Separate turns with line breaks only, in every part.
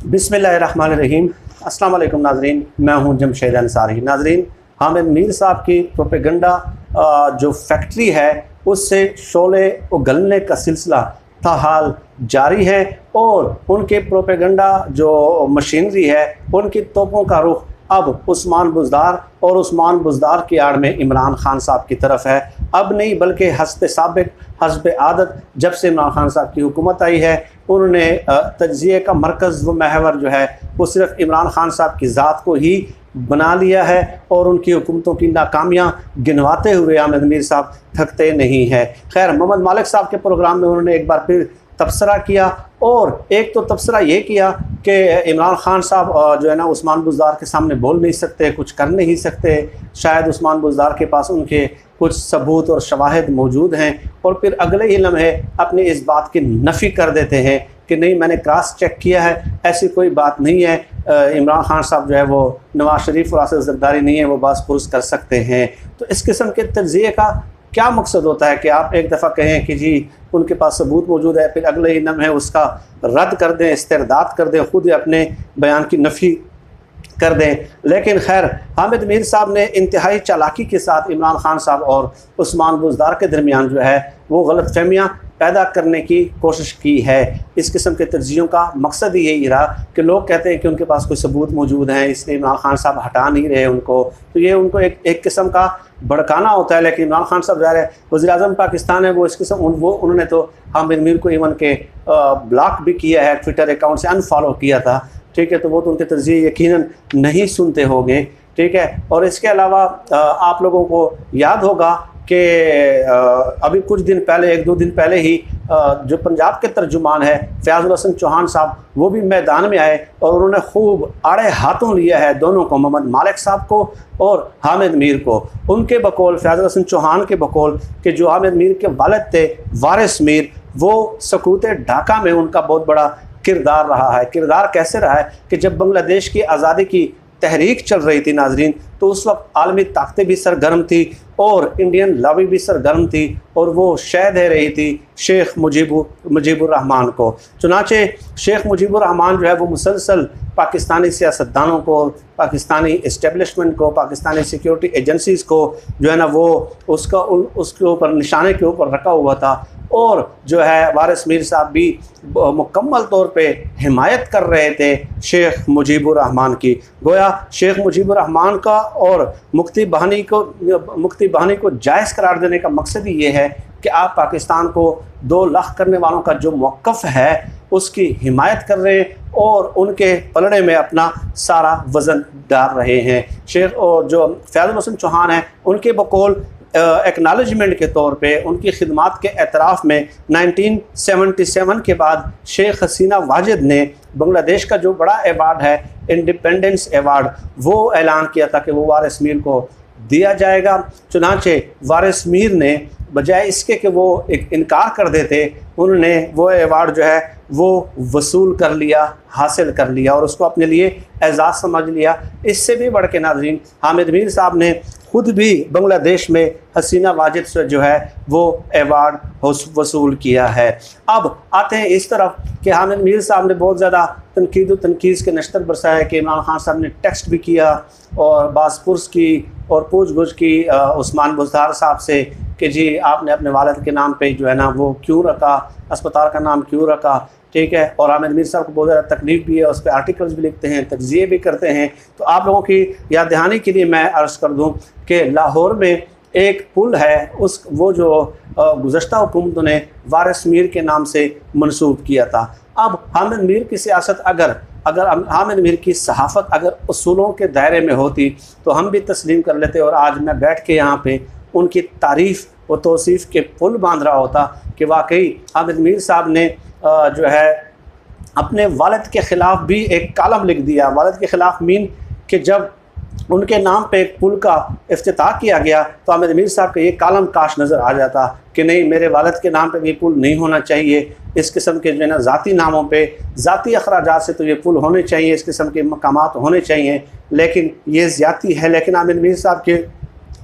बिस्मिल्लाहिर्रहमानिर्रहीम। अस्सलाम वालेकुम नाजरीन, मैं हूं जमशेद अंसारी। नाजरीन, हामिद मीर साहब की प्रोपेगंडा जो फैक्ट्री है उससे शोले उगलने का सिलसिला ताहाल जारी है और उनके प्रोपेगंडा जो मशीनरी है उनकी तोपों का रुख अब उस्मान बुज़दार और उस्मान बुज़दार की आड़ में इमरान खान साहब की तरफ है। अब नहीं बल्कि हस्ब साबिक हस्ब आदत जब से इमरान खान साहब की हुकूमत आई है उन्होंने तज्ज़िये का मरकज़ व महवर जो है वो सिर्फ इमरान खान साहब की ज़ात को ही बना लिया है और उनकी हुकूमतों की नाकामियाँ गिनवाते हुए हामिद मीर साहब थकते नहीं हैं। खैर, मोहम्मद मालिक साहब के प्रोग्राम में उन्होंने एक बार फिर तबसरा किया और एक तो तबसरा ये किया कि इमरान खान साहब जो है ना उस्मान बुज़दार के सामने बोल नहीं सकते, कुछ कर नहीं सकते, शायद उस्मान बुज़दार के पास उनके कुछ सबूत और शवाहिद मौजूद हैं, और फिर अगले ही लम्हे अपनी इस बात की नफ़ी कर देते हैं कि नहीं, मैंने क्रॉस चेक किया है, ऐसी कोई बात नहीं है, इमरान खान साहब जो है वो नवाज शरीफ और आसिफ ज़रदारी नहीं है, वो बास पुरुष कर सकते हैं। तो इस किस्म के तज्ज़िये का क्या मकसद होता है कि आप एक दफ़ा कहें कि जी उनके पास सबूत मौजूद है, फिर अगले ही लम्हे उसका रद्द कर दें, इस्तिरदाद कर दें, ख़ुद ही अपने बयान की नफ़ी कर दें। लेकिन खैर, हामिद मीर साहब ने इंतहाई चालाकी के साथ इमरान खान साहब और उस्मान बुज़दार के दरमियान जो है वो गलतफहमियाँ पैदा करने की कोशिश की है। इस किस्म के तज्ज़ियों का मकसद ही यही रहा कि लोग कहते हैं कि उनके पास कोई सबूत मौजूद हैं, इसलिए इमरान खान साहब हटा नहीं रहे उनको, तो ये उनको एक किस्म का भड़काना होता है। लेकिन इमरान खान साहब ज़ाहिर है वज़ीर-ए-आज़म पाकिस्तान है, वो इस किस्म उन्होंने तो हामिद मीर को इवन के ब्लॉक भी किया है, ट्विटर अकाउंट से अनफॉलो किया था, ठीक है, तो वो तो उनके तज्ज़िये यकीनन नहीं सुनते होंगे, ठीक है। और इसके अलावा आप लोगों को याद होगा कि अभी कुछ दिन पहले, एक दो दिन पहले ही जो पंजाब के तर्जुमान है फयाजुल हसन चौहान साहब, वो भी मैदान में आए और उन्होंने खूब आड़े हाथों लिया है दोनों को, मोहम्मद मालिक साहब को और हामिद मीर को। उनके बकौल, फयाजुल हसन चौहान के बकौल, कि जो हामिद मीर के वालिद थे वारिस मीर, वो सकूत ढाका में उनका बहुत बड़ा किरदार रहा है। किरदार कैसे रहा है कि जब बांग्लादेश की आज़ादी की तहरीक चल रही थी नाजरीन, तो उस वक्त आलमी ताकतें भी सरगर्म थी और इंडियन लॉबी भी सरगर्म थी और वो शह दे रही थी शेख मुजीबुर रहमान को। चुनाचे शेख मुजीबुर रहमान जो है वो मुसलसल पाकिस्तानी सियासतदानों को, पाकिस्तानी इस्टेब्लिशमेंट को, पाकिस्तानी सिक्योरिटी एजेंसीज़ को जो है ना वो उसके ऊपर, निशाने के ऊपर रखा हुआ था, और जो है वारिस मीर साहब भी मुकम्मल तौर पे हिमायत कर रहे थे शेख मुजीबुर रहमान की। गोया शेख मुजीबुर रहमान का और मुफ्ती बहानी को जायज़ करार देने का मकसद ही ये है कि आप पाकिस्तान को 2 लाख करने वालों का जो मौक़िफ़ है उसकी हिमायत कर रहे हैं और उनके पलड़े में अपना सारा वज़न डाल रहे हैं। शेख और जो फयाजुल हसन चौहान हैं, उनके बकौल एक्नॉलेजमेंट के तौर पे उनकी खिदमात के एतराफ़ में 1977 के बाद शेख हसीना वाजिद ने बांग्लादेश का जो बड़ा अवार्ड है इंडिपेंडेंस अवार्ड, वो ऐलान किया था कि वो वारिस मीर को दिया जाएगा। चुनाचे वारिस मीर ने बजाय इसके कि वो एक इनकार कर देते, उन्होंने वो अवार्ड जो है वो वसूल कर लिया, हासिल कर लिया और उसको अपने लिए एजाज़ समझ लिया। इससे भी बढ़ के नाज़रीन, हामिद मीर साहब ने खुद भी बांग्लादेश में हसीना वाजिद से जो है वो अवार्ड वसूल किया है। अब आते हैं इस तरफ कि हामिद मीर साहब ने बहुत ज़्यादा तनकीद व तनकीज़ के नश्तर बरसाया कि इमरान खान साहब ने टेक्स्ट भी किया और बासपुरस की और पूछ-गुछ की उस्मान बुज़दार साहब से कि जी आपने अपने वालिद के नाम पे जो है ना वो क्यों रखा, अस्पताल का नाम क्यों रखा, ठीक है। और हामिद मीर साहब को बहुत ज़्यादा तकलीफ़ भी है, उस पर आर्टिकल्स भी लिखते हैं, तज्ज़िये भी करते हैं। तो आप लोगों की याद दहानी के लिए मैं अर्ज़ कर दूं कि लाहौर में एक पुल है, वो जो गुज़श्ता हुकूमतों ने वारिस मीर के नाम से मनसूब किया था। अब हामिद मीर की सियासत अगर हामिद मीर की सहाफ़त अगर उसूलों के दायरे में होती तो हम भी तस्लीम कर लेते और आज मैं बैठ के यहाँ पे उनकी तारीफ़ व तौसीफ़ के पुल बांध रहा होता कि वाकई हामिद मीर साहब ने जो है अपने वालिद के ख़िलाफ़ भी एक कालम लिख दिया। वालिद के ख़िलाफ़ मीन कि जब उनके नाम पे एक पुल का इफ्तिताह किया गया तो हामिद मीर साहब का ये कालम काश नज़र आ जाता कि नहीं, मेरे वालिद के नाम पे ये पुल नहीं होना चाहिए, इस किस्म के जो है ना ज़ाती नामों पे, ज़ाती अखराजात से तो ये पुल होने चाहिए, इस किस्म के मकामात होने चाहिए, लेकिन ये ज़्यादती है। लेकिन हामिद मीर साहब के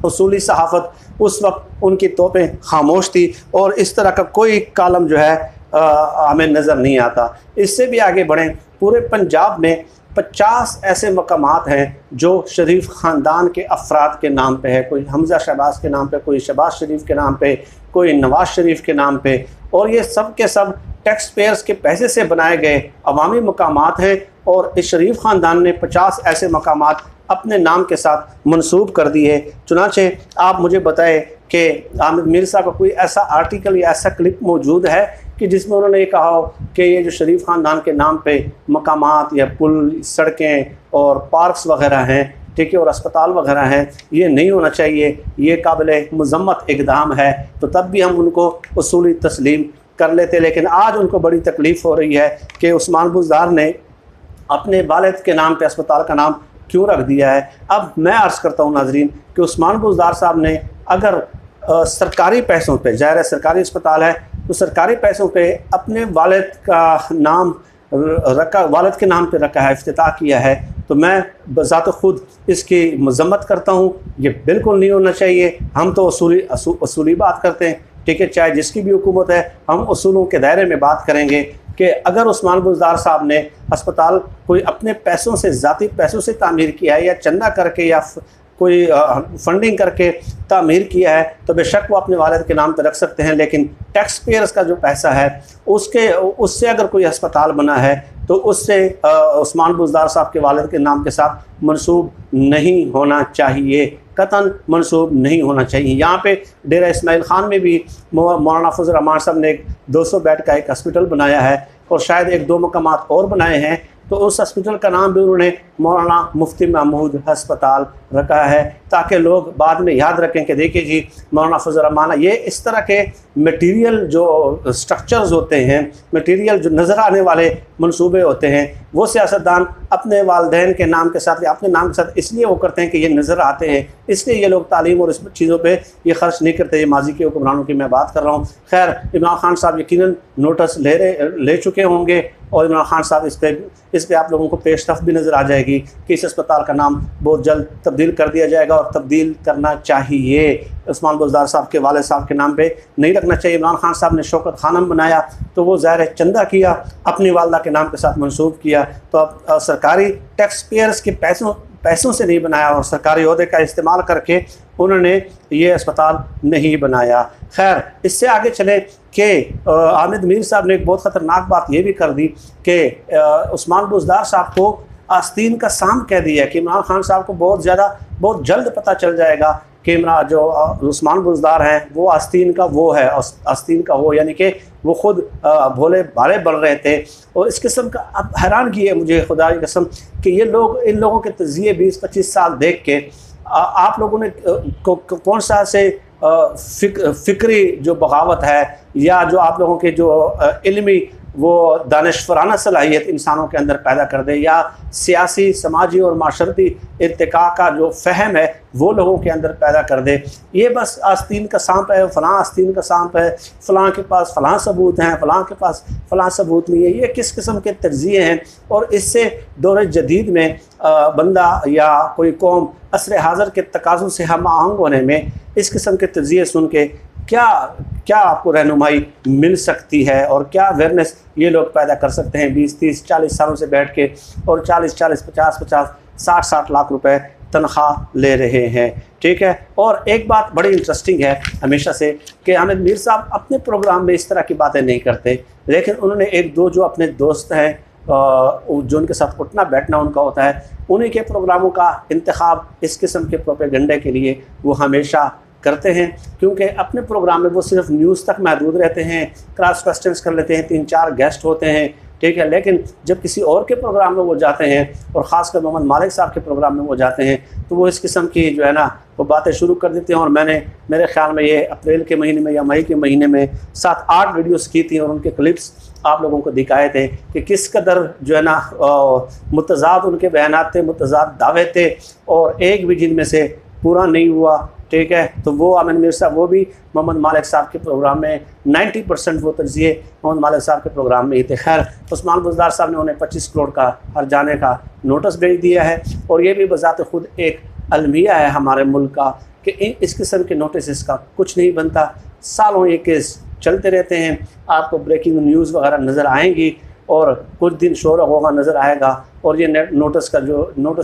उसूली सहाफ़त उस वक्त उनकी तोपें खामोश थी और इस तरह का कोई कालम जो है हमें नज़र नहीं आता। इससे भी आगे बढ़ें पूरे पंजाब में 50 ऐसे मकामात हैं जो शरीफ ख़ानदान के अफराद के नाम पे है। कोई हमज़ा शहबाज के नाम पे, कोई शहबाज शरीफ के नाम पे, कोई नवाज़ शरीफ के नाम पे, और ये सब के सब टैक्स पेयर्स के पैसे से बनाए गए अवामी मकामात हैं। और इस शरीफ ख़ानदान ने 50 ऐसे मकामात अपने नाम के साथ मंसूब कर दिए। चुनांचे आप मुझे बताएं कि आमिर मीर साहब का कोई ऐसा आर्टिकल या ऐसा क्लिप मौजूद है कि जिसमें उन्होंने ये कहा हो कि ये जो शरीफ ख़ानदान के नाम पे मकामात या पुल, सड़कें और पार्क्स वगैरह हैं, ठीक है, और अस्पताल वगैरह हैं, ये नहीं होना चाहिए, ये काबिल मज़म्मत इक़दाम है। तो तब भी हम उनको उसूली तस्लीम कर लेते। लेकिन आज उनको बड़ी तकलीफ़ हो रही है कि उस्मान बुज़दार ने अपने वालिद के नाम पे अस्पताल का नाम क्यों रख दिया है। अब मैं अर्ज़ करता हूँ नाज़रीन कि उस्मान बुज़दार साहब ने अगर सरकारी पैसों पे, ज़ाहिर है सरकारी अस्पताल है, तो सरकारी पैसों पे अपने वालिद का नाम रखा, वालिद के नाम पे रखा है, इफ्तिताह किया है, तो मैं बज़ात ख़ुद इसकी मज़म्मत करता हूँ। ये बिल्कुल नहीं होना चाहिए। हम तो असूली बात करते हैं, ठीक है, चाहे जिसकी भी हुकूमत है, हम उसूलों के दायरे में बात करेंगे कि अगर उस्मान बुज़दार साहब ने अस्पताल कोई अपने पैसों से, ज़ाती पैसों से तामीर किया है या चंदा करके या कोई फंडिंग करके तामीर किया है, तो बेशक वो अपने वालिद के नाम पर रख सकते हैं। लेकिन टैक्स पेयर्स का जो पैसा है उससे अगर कोई अस्पताल बना है तो उससे उस्मान बुज़दार साहब के वालिद के नाम के साथ मंसूब नहीं होना चाहिए, कतन मंसूब नहीं होना चाहिए। यहाँ पे डेरा इस्माइल ख़ान में भी मौलाना फजल रहमान साहब ने एक 200 बेड का एक हॉस्पिटल बनाया है और शायद 1-2 मकामात और बनाए हैं, तो उस हॉस्पिटल का नाम भी उन्होंने मौलाना मुफ्ती महमूद हस्पताल रखा है, ताकि लोग बाद में याद रखें कि देखिए जी मौलाना फजल रहमान। ये इस तरह के मटेरियल जो स्ट्रक्चर्स होते हैं, मटेरियल जो नज़र आने वाले मंसूबे होते हैं, वो सियासतदान अपने वालिदैन के नाम के साथ या अपने नाम के साथ इसलिए वो करते हैं कि ये नज़र आते हैं, इसलिए ये लोग तालीम और इस चीज़ों पे ये खर्च नहीं करते। ये माजी के हुक्मरानों की मैं बात कर रहा हूँ। खैर, इमरान खान साहब यकीनन नोटिस ले चुके होंगे और इमरान खान साहब इस पर आप लोगों को पेशरफ भी नज़र आ जाएगी कि इस अस्पताल का नाम बहुत जल्द तब्दील कर दिया जाएगा और तब्दील करना चाहिए। उस्मान बुज़दार साहब के वालिद साहब के नाम पे नहीं रखना चाहिए। इमरान खान साहब ने शौकत खानम बनाया तो वो ज़ाहिर है चंदा किया, अपनी वालदा के नाम के साथ मंसूब किया, तो अब सरकारी टैक्स पेयर्स के पैसों से नहीं बनाया और सरकारी ओहदे का इस्तेमाल करके उन्होंने ये अस्पताल नहीं बनाया। खैर, इससे आगे चले कि आमिर मीर साहब ने एक बहुत ख़तरनाक बात ये भी कर दी कि उस्मान बुज़दार साहब को आस्तीन का साम कह दिया कि इमरान खान साहब को बहुत जल्द पता चल जाएगा कि जो उस्मान बुज़दार हैं वो आस्तीन का वो है, आस्तीन का वो, यानी कि वो ख़ुद भोले भाले बन रहे थे। और इस किस्म का अब हैरानगी है मुझे खुदा की कसम कि ये लोग, इन लोगों के तज़िये 20-25 साल देख के आप लोगों ने कौन सा से फ़िक्री जो बगावत है या जो आप लोगों के जो इल्मी वो दानिशवराना सलाहियत इंसानों के अंदर पैदा कर दे, या सियासी, समाजी और माशरती इर्तिका का जो फ़हम है वो लोगों के अंदर पैदा कर दे। ये बस आस्तीन का सांप है, फ़लाँ आस्तीन का सांप है, फ़लाँ के पास फ़लाँ सबूत हैं, फ़लाँ के पास फ़लाँ सबूत नहीं है। ये किस किस्म के तर्ज़िये हैं। और इससे दौर जदीद में बंदा या कोई कौम असर हाज़र के तकाज़ों से हम आहंग होने में इस किस्म के तर्ज़िये सुन के क्या आपको रहनुमाई मिल सकती है और क्या अवेयरनेस ये लोग पैदा कर सकते हैं 20-30-40 सालों से बैठ के और 40-40, 50-50, 60-60 लाख रुपए तनख्वाह ले रहे हैं, ठीक है। और एक बात बड़ी इंटरेस्टिंग है हमेशा से कि आमिर मीर साहब अपने प्रोग्राम में इस तरह की बातें नहीं करते, लेकिन उन्होंने 1-2 जो अपने दोस्त हैं जो उनके साथ उठना बैठना उनका होता है, उन्हीं के प्रोग्रामों का इंतखाब इस किस्म के प्रोपेगेंडे के लिए वो हमेशा करते हैं, क्योंकि अपने प्रोग्राम में वो सिर्फ न्यूज़ तक महदूद रहते हैं, क्रॉस क्वेश्चंस कर लेते हैं, 3-4 गेस्ट होते हैं, ठीक है। लेकिन जब किसी और के प्रोग्राम में वो जाते हैं और ख़ासकर मोहम्मद मालिक साहब के प्रोग्राम में वो जाते हैं तो वो इस किस्म की जो है ना वो बातें शुरू कर देते हैं। और मेरे ख्याल में ये अप्रैल के महीने में या मई के महीने में 7-8 वीडियोस की थी और उनके क्लिप्स आप लोगों को दिखाए थे कि किस कदर जो है ना मुतज़ाद उनके बयानात थे, मुतज़ाद दावे थे और एक भी जिनमें से पूरा नहीं हुआ, ठीक है। तो वो आमिर मीर साहब वो भी मोहम्मद मालिक साहब के प्रोग्राम में 90% वो तर्ज़िये मोहम्मद मालिक साहब के प्रोग्राम में ही थे। खैर, उस्मान बुज़दार साहब ने उन्हें 25 करोड़ का हर जाने का नोटिस भेज दिया है और ये भी बज़ात ख़ुद एक अलमिया है हमारे मुल्क का कि इस किस्म के नोटिस का कुछ नहीं बनता। सालों ये केस चलते रहते हैं, आपको ब्रेकिंग न्यूज़ वगैरह नज़र आएंगी और कुछ दिन शोर होगा नज़र आएगा और ये नोटिस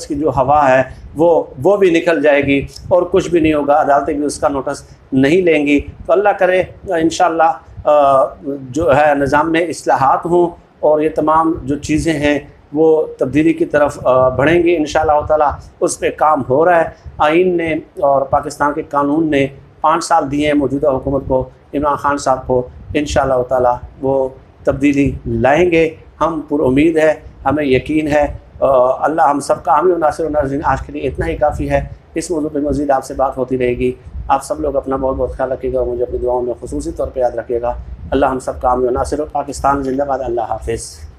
की जो हवा है वो भी निकल जाएगी और कुछ भी नहीं होगा, अदालतें भी उसका नोटिस नहीं लेंगी। तो अल्लाह करे इंशाअल्लाह जो है निज़ाम में इस्लाहात हों और ये तमाम जो चीज़ें हैं वो तब्दीली की तरफ बढ़ेंगी इंशाअल्लाह ताला। उस पर काम हो रहा है। आइन ने और पाकिस्तान के कानून ने 5 साल दिए हैं मौजूदा हुकूमत को, इमरान खान साहब को। इंशाअल्लाह ताला वो तब्दीली लाएंगे, हम पुरुम्मीद है, हमें यकीन है। अल्लाह हम सब का हामी व नासिर व नाज़रीन, आज के लिए इतना ही काफ़ी है। इस मौजूद पर मज़ीद आपसे बात होती रहेगी। आप सब लोग अपना बहुत बहुत ख्याल रखिएगा और मुझे अपनी दुआओं में खुसूसी तौर पर याद रखिएगा। अल्लाह हम सब का हामी व नासिर। पाकिस्तान जिंदाबाद। अल्लाह हाफ़िज़।